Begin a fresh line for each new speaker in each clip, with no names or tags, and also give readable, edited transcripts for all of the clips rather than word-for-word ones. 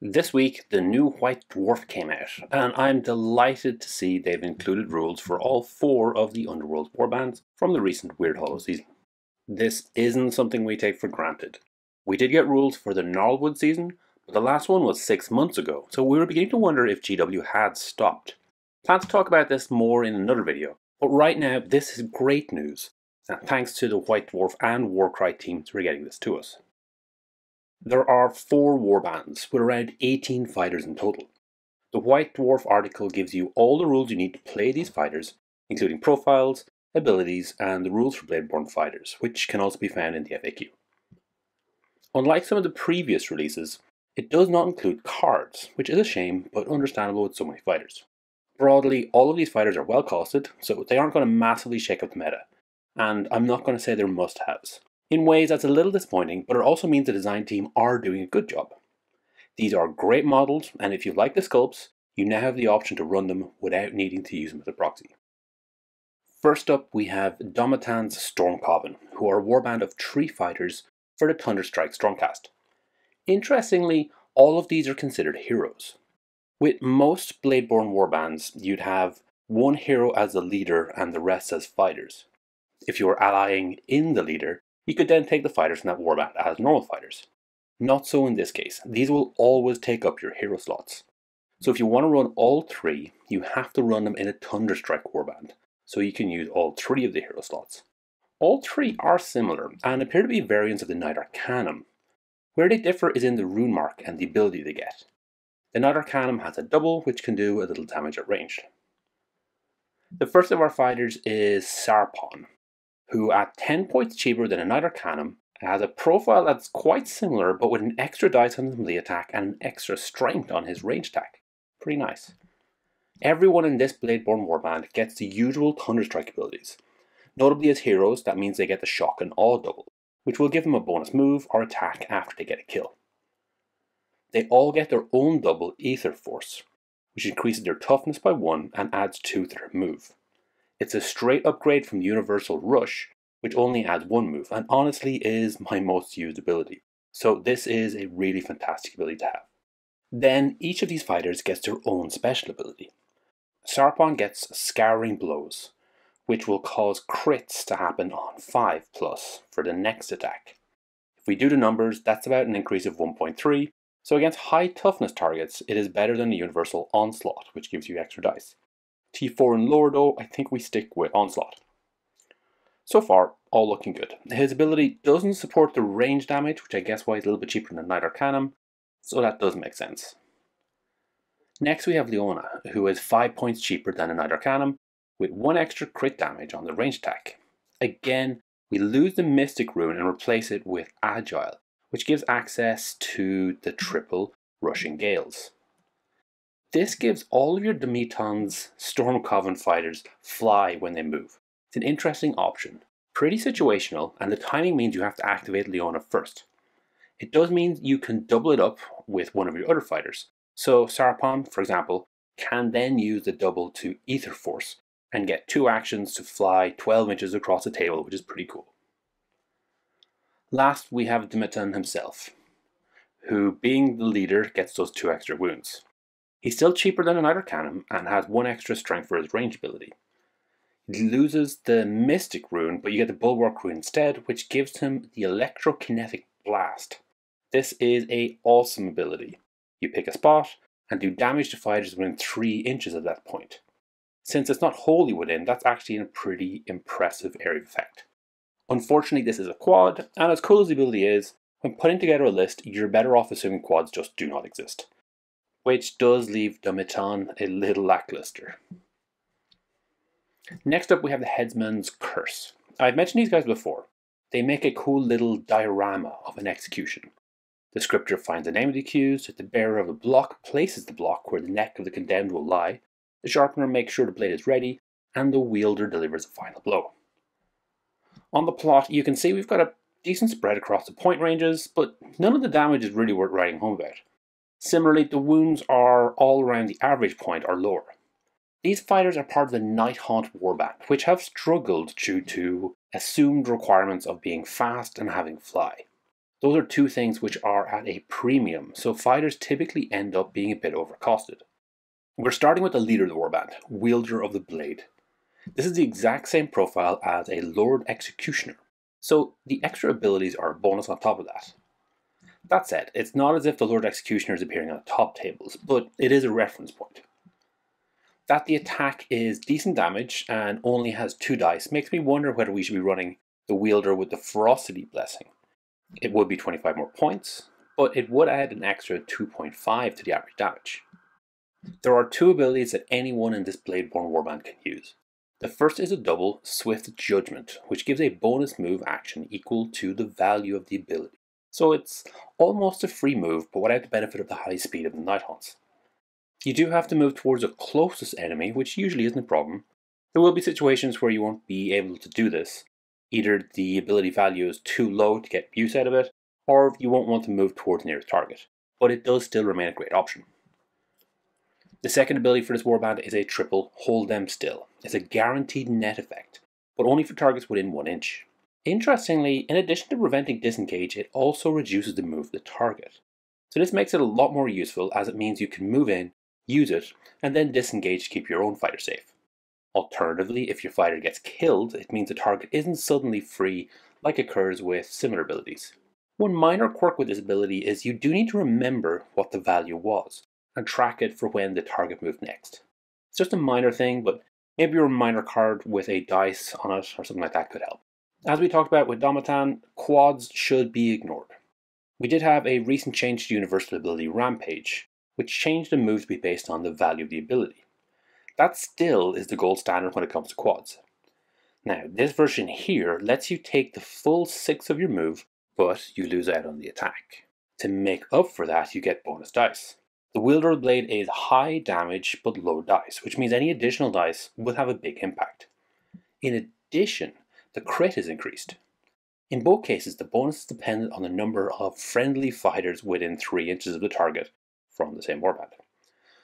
This week, the new White Dwarf came out, and I'm delighted to see they've included rules for all 4 of the Underworlds warbands from the recent Wyrdhollow season. This isn't something we take for granted. We did get rules for the Gnarlwood season, but the last one was 6 months ago, so we were beginning to wonder if GW had stopped. Plan to talk about this more in another video, but right now this is great news, and thanks to the White Dwarf and Warcry teams for getting this to us. There are 4 warbands, with around 18 fighters in total. The White Dwarf article gives you all the rules you need to play these fighters, including profiles, abilities, and the rules for Bladeborn fighters, which can also be found in the FAQ. Unlike some of the previous releases, it does not include cards, which is a shame, but understandable with so many fighters. Broadly, all of these fighters are well costed, so they aren't going to massively shake up the meta, and I'm not going to say they're must-haves. In ways that's a little disappointing, but it also means the design team are doing a good job. These are great models, and if you like the sculpts, you now have the option to run them without needing to use them as a proxy. First up, we have Domitan's Storm Coven, who are a warband of 3 fighters for the Thunderstrike Stormcast. Interestingly, all of these are considered heroes. With most Bladeborn warbands, you'd have one hero as the leader and the rest as fighters. If you were allying in the leader, you could then take the fighters from that warband as normal fighters. Not so in this case. These will always take up your hero slots. So if you want to run all 3, you have to run them in a Thunderstrike warband, so you can use all 3 of the hero slots. All 3 are similar and appear to be variants of the Knight Arcanum. Where they differ is in the rune mark and the ability they get. The Knight Arcanum has a double, which can do a little damage at range. The first of our fighters is Sarpon, who at 10 points cheaper than a Knight Arcanum has a profile that's quite similar but with an extra dice on his melee attack and an extra strength on his range attack. Pretty nice. Everyone in this Bladeborn warband gets the usual Thunderstrike abilities. Notably as heroes, that means they get the Shock and Awe double, which will give them a bonus move or attack after they get a kill. They all get their own double Ether Force, which increases their toughness by 1 and adds 2 to their move. It's a straight upgrade from Universal Rush, which only adds 1 move, and honestly is my most used ability. So this is a really fantastic ability to have. Then each of these fighters gets their own special ability. Sarpon gets Scouring Blows, which will cause crits to happen on 5+ for the next attack. If we do the numbers, that's about an increase of 1.3, so against high toughness targets, it is better than the Universal Onslaught, which gives you extra dice. T4 and lower though, I think we stick with Onslaught. So far, all looking good. His ability doesn't support the range damage, which I guess why he's a little bit cheaper than Knight Arcanum, so that does make sense. Next we have Leona, who is 5 points cheaper than a Knight Arcanum, with 1 extra crit damage on the range attack. Again, we lose the Mystic Rune and replace it with Agile, which gives access to the triple Rushing Gales. This gives all of your Domitan's Storm Coven fighters fly when they move. It's an interesting option. Pretty situational, and the timing means you have to activate Leona first. It does mean you can double it up with one of your other fighters. So Sarpon, for example, can then use the double to Ether Force and get 2 actions to fly 12 inches across the table, which is pretty cool. Last, we have Domitan himself, who, being the leader, gets those 2 extra wounds. He's still cheaper than a Knight Arcanum and has 1 extra strength for his range ability. He loses the Mystic Rune, but you get the Bulwark Rune instead, which gives him the Electrokinetic Blast. This is an awesome ability. You pick a spot and do damage to fighters within 3 inches of that point. Since it's not wholly within, that's actually a pretty impressive area of effect. Unfortunately, this is a quad, and as cool as the ability is, when putting together a list, you're better off assuming quads just do not exist, which does leave Domitan a little lackluster. Next up we have the Headsman's Curse. I've mentioned these guys before. They make a cool little diorama of an execution. The scripture finds the name of the accused, the bearer of the block places the block where the neck of the condemned will lie, the sharpener makes sure the blade is ready, and the wielder delivers a final blow. On the plot, you can see we've got a decent spread across the point ranges, but none of the damage is really worth writing home about. Similarly, the wounds are all around the average point or lower. These fighters are part of the Night Haunt warband, which have struggled due to assumed requirements of being fast and having fly. Those are two things which are at a premium, so fighters typically end up being a bit overcosted. We're starting with the leader of the warband, Wielder of the Blade. This is the exact same profile as a Lord Executioner, so the extra abilities are a bonus on top of that. That said, it's not as if the Lord Executioner is appearing on the top tables, but it is a reference point. That the attack is decent damage and only has 2 dice makes me wonder whether we should be running the Wielder with the Ferocity Blessing. It would be 25 more points, but it would add an extra 2.5 to the average damage. There are 2 abilities that anyone in this Bladeborn warband can use. The first is a double Swift Judgment, which gives a bonus move action equal to the value of the ability. So it's almost a free move, but without the benefit of the high speed of the Nighthaunts. You do have to move towards the closest enemy, which usually isn't a problem. There will be situations where you won't be able to do this. Either the ability value is too low to get use out of it, or you won't want to move towards the nearest target, but it does still remain a great option. The second ability for this warband is a triple Hold Them Still. It's a guaranteed net effect, but only for targets within 1 inch. Interestingly, in addition to preventing disengage, it also reduces the move of the target. So this makes it a lot more useful, as it means you can move in, use it, and then disengage to keep your own fighter safe. Alternatively, if your fighter gets killed, it means the target isn't suddenly free like occurs with similar abilities. One minor quirk with this ability is you do need to remember what the value was, and track it for when the target moved next. It's just a minor thing, but maybe a reminder card with a dice on it or something like that could help. As we talked about with Domatan, quads should be ignored. We did have a recent change to universal ability Rampage, which changed the move to be based on the value of the ability. That still is the gold standard when it comes to quads. Now, this version here lets you take the full 6 of your move, but you lose out on the attack. To make up for that, you get bonus dice. The Wielder of the Blade is high damage but low dice, which means any additional dice will have a big impact. In addition, the crit is increased. In both cases, the bonus is dependent on the number of friendly fighters within 3 inches of the target from the same warband.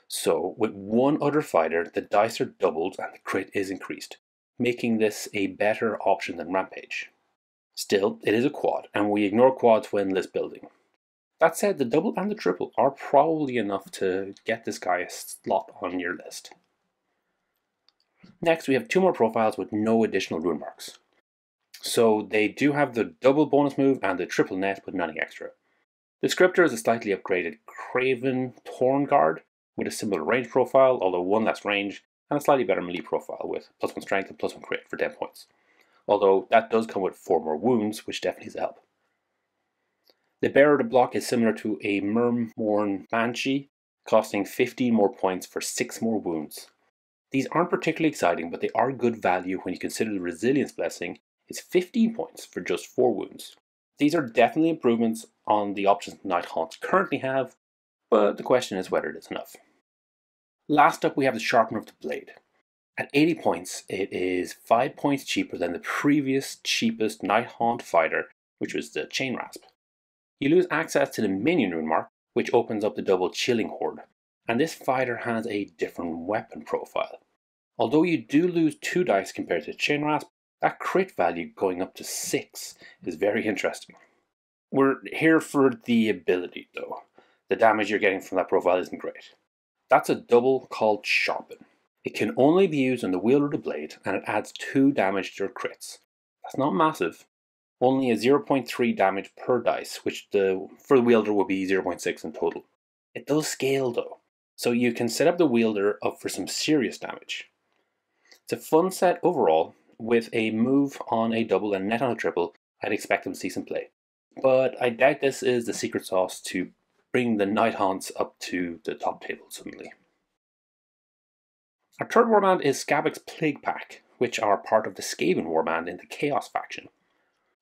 So, with one other fighter, the dice are doubled and the crit is increased, making this a better option than Rampage. Still, it is a quad, and we ignore quads when list building. That said, the double and the triple are probably enough to get this guy a slot on your list. Next, we have 2 more profiles with no additional rune marks. So they do have the double bonus move and the triple net, but nothing extra. The scripter is a slightly upgraded Craven Torn Guard with a similar range profile, although 1 less range, and a slightly better melee profile with +1 strength and +1 crit for 10 points. Although that does come with 4 more wounds, which definitely is a help. The Bearer to block is similar to a Myrmorn Banshee, costing 15 more points for 6 more wounds. These aren't particularly exciting, but they are good value when you consider the Resilience Blessing is 15 points for just 4 wounds. These are definitely improvements on the options Nighthaunts currently have, but the question is whether it is enough. Last up, we have the Sharpener of the Blade. At 80 points, it is 5 points cheaper than the previous cheapest Nighthaunt fighter, which was the Chain Rasp. You lose access to the minion rune mark, which opens up the double Chilling Horde, and this fighter has a different weapon profile. Although you do lose 2 dice compared to Chain Rasp, that crit value going up to 6 is very interesting. We're here for the ability though. The damage you're getting from that profile isn't great. That's a double called Sharpen. It can only be used on the Wielder of the Blade, and it adds 2 damage to your crits. That's not massive. Only a 0.3 damage per dice, which for the Wielder would be 0.6 in total. It does scale though, so you can set up the Wielder up for some serious damage. It's a fun set overall. With a move on a double and net on a triple, I'd expect them to see some play. But I doubt this is the secret sauce to bring the Nighthaunts up to the top table suddenly. Our third warband is Skavek's Plague Pack, which are part of the Skaven warband in the Chaos faction.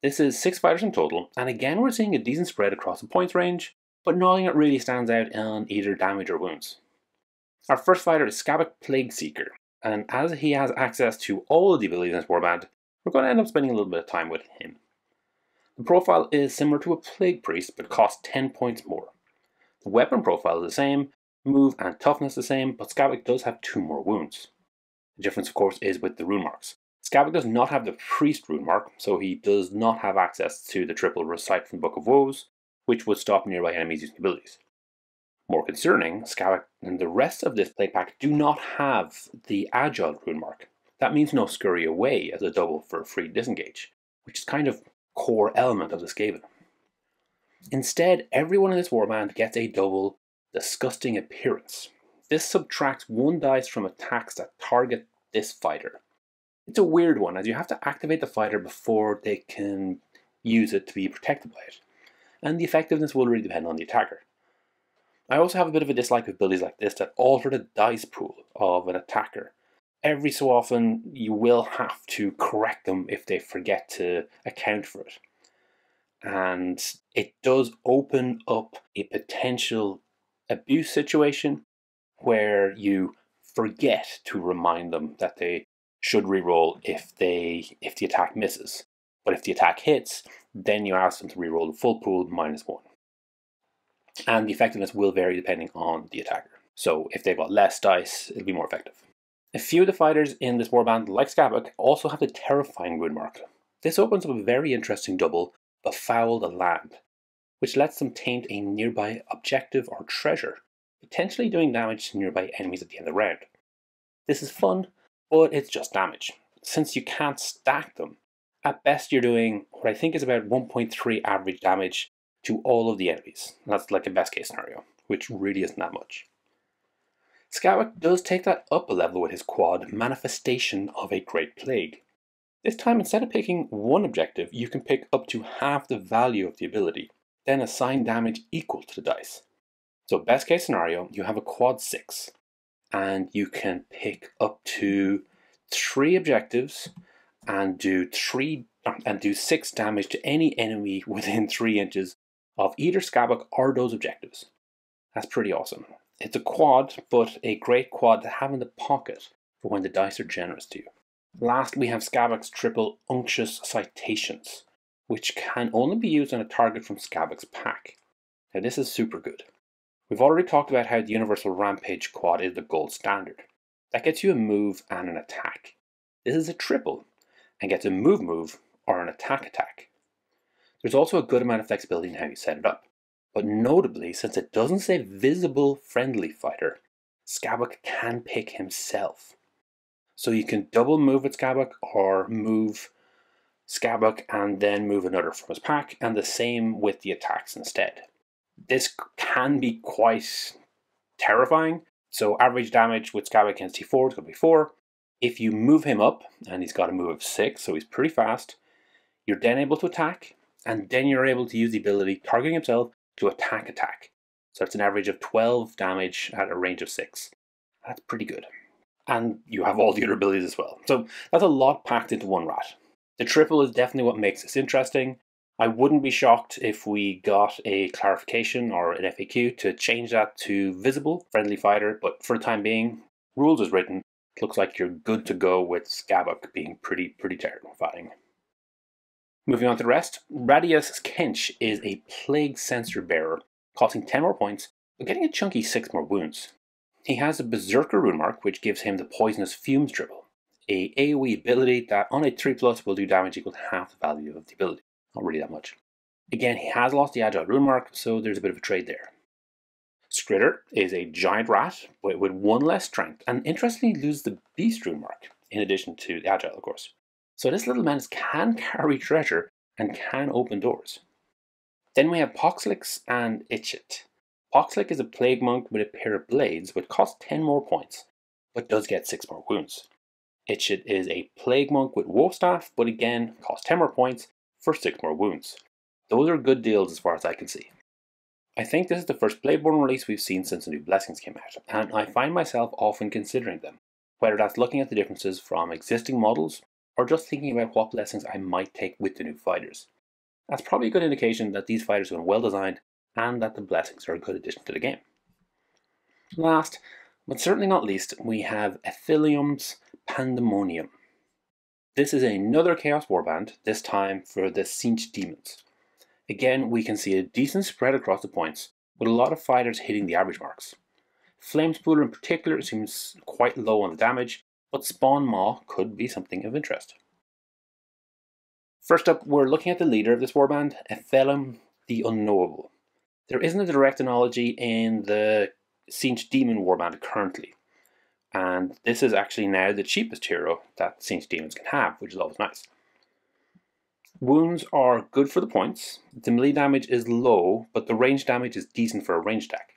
This is 6 fighters in total, and again we're seeing a decent spread across the points range, but nothing that really stands out on either damage or wounds. Our first fighter is Skavek Plague Seeker, and as he has access to all of the abilities in this warband, we're going to end up spending a little bit of time with him. The profile is similar to a Plague Priest, but costs 10 points more. The weapon profile is the same, move and toughness the same, but Skavek does have 2 more wounds. The difference, of course, is with the rune marks. Skavak does not have the Priest rune mark, so he does not have access to the triple Recite from the Book of Woes, which would stop nearby enemies using abilities. More concerning, Skavak and the rest of this plague pack do not have the Agile rune mark. That means no Scurry Away as a double for a free disengage, which is kind of core element of the Skaven. Instead, everyone in this warband gets a double Disgusting Appearance. This subtracts 1 dice from attacks that target this fighter. It's a weird one, as you have to activate the fighter before they can use it to be protected by it, and the effectiveness will really depend on the attacker. I also have a bit of a dislike with abilities like this that alter the dice pool of an attacker. Every so often you will have to correct them if they forget to account for it. And it does open up a potential abuse situation where you forget to remind them that they should reroll if the attack misses. But if the attack hits, then you ask them to reroll the full pool -1. And the effectiveness will vary depending on the attacker. So if they've got less dice, it'll be more effective. A few of the fighters in this warband, like Skavak, also have the Terrifying rune mark. This opens up a very interesting double, Befoul the Land, which lets them taint a nearby objective or treasure, potentially doing damage to nearby enemies at the end of the round. This is fun, but it's just damage. Since you can't stack them, at best you're doing what I think is about 1.3 average damage to all of the enemies. That's like a best case scenario, which really isn't that much. Skavak does take that up a level with his quad, Manifestation of a Great Plague. This time, instead of picking one objective, you can pick up to half the value of the ability, then assign damage equal to the dice. So best case scenario, you have a quad 6, and you can pick up to 3 objectives and do 6 damage to any enemy within 3 inches of either Skavak or those objectives. That's pretty awesome. It's a quad, but a great quad to have in the pocket for when the dice are generous to you. Last, we have Skavak's triple Unctuous Citations, which can only be used on a target from Skavak's pack. Now this is super good. We've already talked about how the Universal Rampage quad is the gold standard. That gets you a move and an attack. This is a triple, and gets a move or an attack. There's also a good amount of flexibility in how you set it up. But notably, since it doesn't say visible friendly fighter, Skavak can pick himself. So you can double move with Skavak or move Skavak and then move another from his pack, and the same with the attacks instead. This can be quite terrifying. So average damage with Skavak against T4 is going to be 4. If you move him up, and he's got a move of 6, so he's pretty fast, you're then able to attack, and then you're able to use the ability targeting himself to attack. So it's an average of 12 damage at a range of 6. That's pretty good. And you have all the other abilities as well. So that's a lot packed into one rat. The triple is definitely what makes this interesting. I wouldn't be shocked if we got a clarification or an FAQ to change that to visible friendly fighter, but for the time being, rules as written, it looks like you're good to go with Skavak being pretty terrifying. Moving on to the rest, Radius Kench is a Plague Sensor Bearer, costing 10 more points, but getting a chunky 6 more wounds. He has a Berserker rune mark, which gives him the Poisonous Fumes dribble, a AoE ability that on a 3+ will do damage equal to half the value of the ability. Not really that much. Again, he has lost the Agile rune mark, so there's a bit of a trade there. Skritter is a giant rat, but with 1 less strength, and interestingly loses the Beast rune mark, in addition to the Agile, of course. So this little menace can carry treasure and can open doors. Then we have Poxlix and Itchit. Poxlix is a plague monk with a pair of blades, which costs 10 more points, but does get 6 more wounds. Itchit is a plague monk with woe staff, but again costs 10 more points for 6 more wounds. Those are good deals as far as I can see. I think this is the first Bladeborn release we've seen since the new blessings came out, and I find myself often considering them, whether that's looking at the differences from existing models, or just thinking about what blessings I might take with the new fighters. That's probably a good indication that these fighters have been well designed, and that the blessings are a good addition to the game. Last, but certainly not least, we have Ethelium's Pandemonium. This is another Chaos Warband, this time for the Cinch Demons. Again, we can see a decent spread across the points, with a lot of fighters hitting the average marks. Flamespooler in particular seems quite low on the damage, but Spawn Maw could be something of interest. First up, we're looking at the leader of this warband, Ephelum the Unknowable. There isn't a direct analogy in the Siege Demon warband currently, and this is actually now the cheapest hero that Siege Demons can have, which is always nice. Wounds are good for the points, the melee damage is low, but the range damage is decent for a range attack.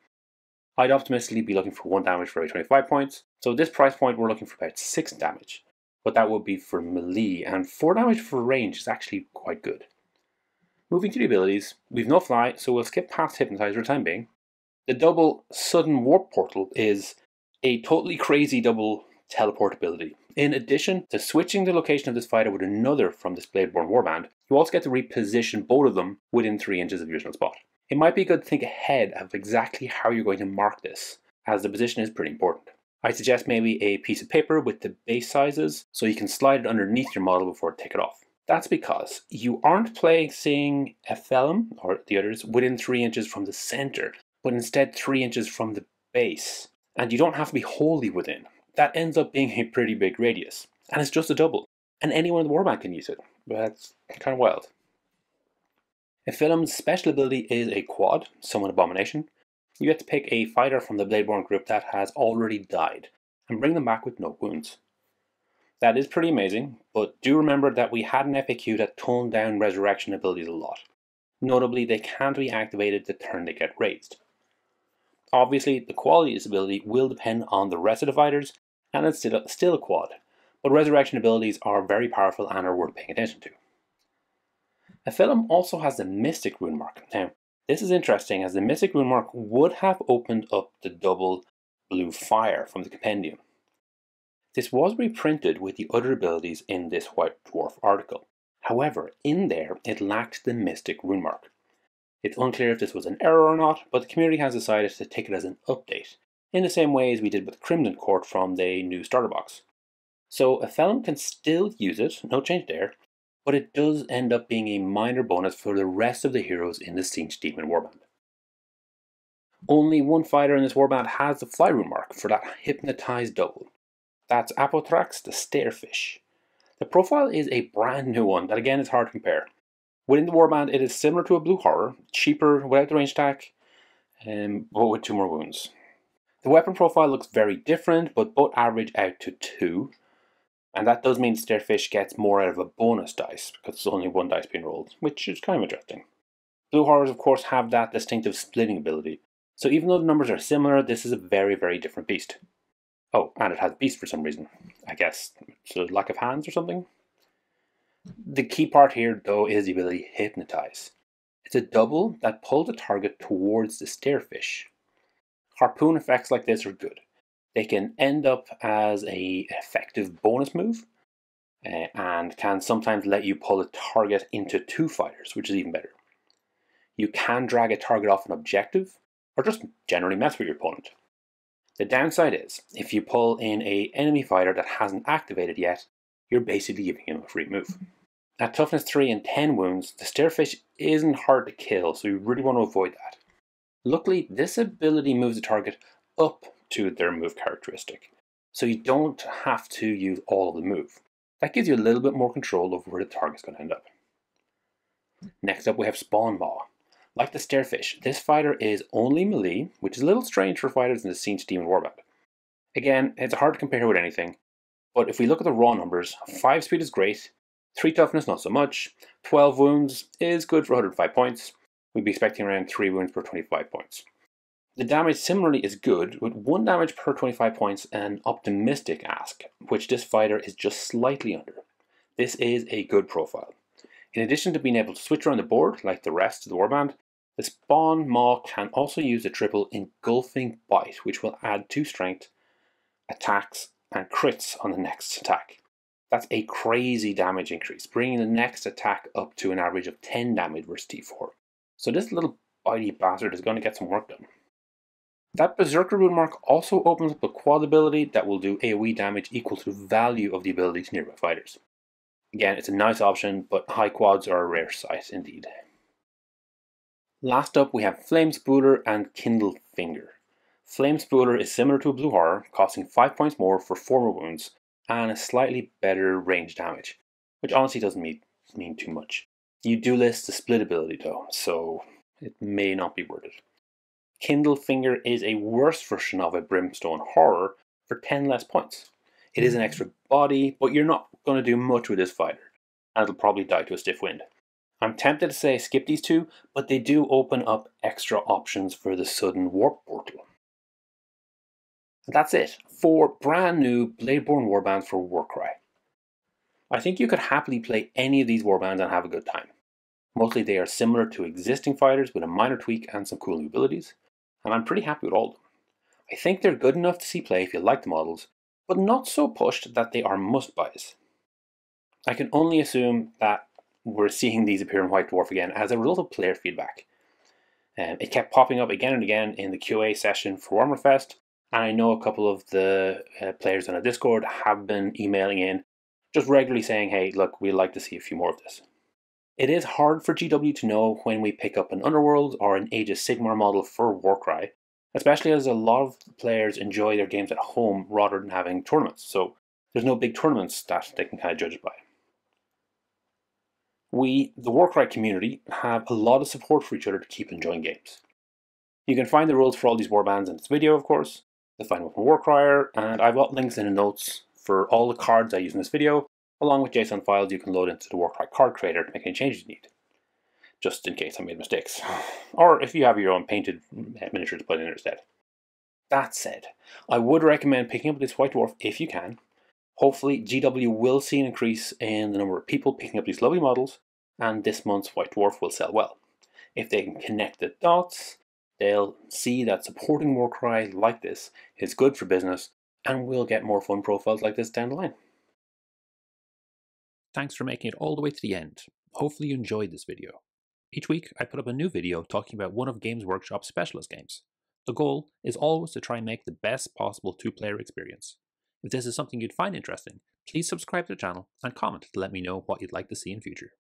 I'd optimistically be looking for 1 damage for every 25 points, so at this price point we're looking for about 6 damage, but that would be for melee, and 4 damage for range is actually quite good. Moving to the abilities, we've no fly, so we'll skip past Hypnotize for the time being. The double Sudden Warp Portal is a totally crazy double teleport ability. In addition to switching the location of this fighter with another from this Bladeborn warband, you also get to reposition both of them within 3 inches of your original spot. It might be good to think ahead of exactly how you're going to mark this, as the position is pretty important. I suggest maybe a piece of paper with the base sizes so you can slide it underneath your model before take it off. That's because you aren't placing Ephelum, or the others, within 3 inches from the center, but instead 3 inches from the base. And you don't have to be wholly within. That ends up being a pretty big radius. And it's just a double. And anyone in the warband can use it. That's kind of wild. Ephelum's special ability is a quad, Summon Abomination. You get to pick a fighter from the Bladeborn group that has already died, and bring them back with no wounds. That is pretty amazing, but do remember that we had an FAQ that toned down resurrection abilities a lot. Notably, they can't be activated the turn they get raised. Obviously, the quality of this ability will depend on the rest of the fighters, and it's still a quad, but resurrection abilities are very powerful and are worth paying attention to. Ephelum also has the Mystic Rune Mark. Now, this is interesting as the Mystic Rune Mark would have opened up the double blue fire from the compendium. This was reprinted with the other abilities in this White Dwarf article. However, in there, it lacked the Mystic Rune Mark. It's unclear if this was an error or not, but the community has decided to take it as an update, in the same way as we did with Crimson Court from the new starter box. So Ephelum can still use it, no change there, but it does end up being a minor bonus for the rest of the heroes in the Siege Demon warband. Only one fighter in this warband has the Fly Rune Mark for that Hypnotized double. That's Apothrax the Starefish. The profile is a brand new one that again is hard to compare. Within the warband it is similar to a Blue Horror, cheaper without the range attack, but with 2 more wounds. The weapon profile looks very different, but both average out to 2. And that does mean Starefish gets more out of a bonus dice, because there's only 1 dice being rolled, which is kind of interesting. Blue Horrors of course have that distinctive splitting ability, so even though the numbers are similar, this is a very, very different beast. Oh, and it has beast for some reason. I guess it's a lack of hands or something? The key part here, though, is the ability Hypnotize. It's a double that pulls the target towards the Starefish. Harpoon effects like this are good. They can end up as an effective bonus move, and can sometimes let you pull a target into 2 fighters, which is even better. You can drag a target off an objective, or just generally mess with your opponent. The downside is, if you pull in an enemy fighter that hasn't activated yet, you're basically giving him a free move. At toughness 3 and 10 wounds, the Starefish isn't hard to kill, so you really want to avoid that. Luckily, this ability moves the target up to their move characteristic, so you don't have to use all of the move. That gives you a little bit more control over where the target's going to end up. Next up we have Spawn Maw. Like the Starefish, this fighter is only melee, which is a little strange for fighters in the Siege Demon warband. Again, it's hard to compare with anything, but if we look at the raw numbers, 5 speed is great, 3 toughness not so much, 12 wounds is good for 105 points, we'd be expecting around 3 wounds per 25 points. The damage similarly is good, with 1 damage per 25 points and optimistic ask, which this fighter is just slightly under. This is a good profile. In addition to being able to switch around the board like the rest of the warband, the Spawn Maw can also use the triple Engulfing Bite, which will add 2 strength, attacks, and crits on the next attack. That's a crazy damage increase, bringing the next attack up to an average of 10 damage versus T4. So this little bitey bastard is going to get some work done. That Berserker Rune Mark also opens up a quad ability that will do AoE damage equal to the value of the ability to nearby fighters. Again, it's a nice option, but high quads are a rare sight indeed. Last up we have Flame Spooler and Kindle Finger. Flame Spooler is similar to a Blue Horror, costing 5 points more for 4 more wounds, and a slightly better range damage, which honestly doesn't mean too much. You do list the split ability though, so it may not be worth it. Kindle Finger is a worse version of a Brimstone Horror for 10 less points. It is an extra body, but you're not going to do much with this fighter, and it'll probably die to a stiff wind. I'm tempted to say skip these two, but they do open up extra options for the sudden warp portal. And that's it, 4 brand new Bladeborn warbands for Warcry. I think you could happily play any of these warbands and have a good time. Mostly they are similar to existing fighters with a minor tweak and some cool new abilities, and I'm pretty happy with all of them. I think they're good enough to see play if you like the models, but not so pushed that they are must-buys. I can only assume that we're seeing these appear in White Dwarf again as a result of player feedback. It kept popping up again and again in the QA session for Warhammerfest, and I know a couple of the players on a Discord have been emailing in, just regularly saying, hey, look, we'd like to see a few more of this. It is hard for GW to know when we pick up an Underworlds or an Age of Sigmar model for Warcry, especially as a lot of players enjoy their games at home rather than having tournaments, so there's no big tournaments that they can kind of judge it by. We, the Warcry community, have a lot of support for each other to keep enjoying games. You can find the rules for all these warbands in this video, of course. You'll find one from Warcrier, and I've got links in the notes for all the cards I use in this video, along with JSON files you can load into the Warcry card creator to make any changes you need, just in case I made mistakes, or if you have your own painted miniatures to put in instead. That said, I would recommend picking up this White Dwarf if you can. Hopefully GW will see an increase in the number of people picking up these lovely models, and this month's White Dwarf will sell well. If they can connect the dots, they'll see that supporting Warcry like this is good for business, and we'll get more fun profiles like this down the line. Thanks for making it all the way to the end. Hopefully you enjoyed this video. Each week I put up a new video talking about one of Games Workshop's specialist games. The goal is always to try and make the best possible two-player experience. If this is something you'd find interesting, please subscribe to the channel and comment to let me know what you'd like to see in future.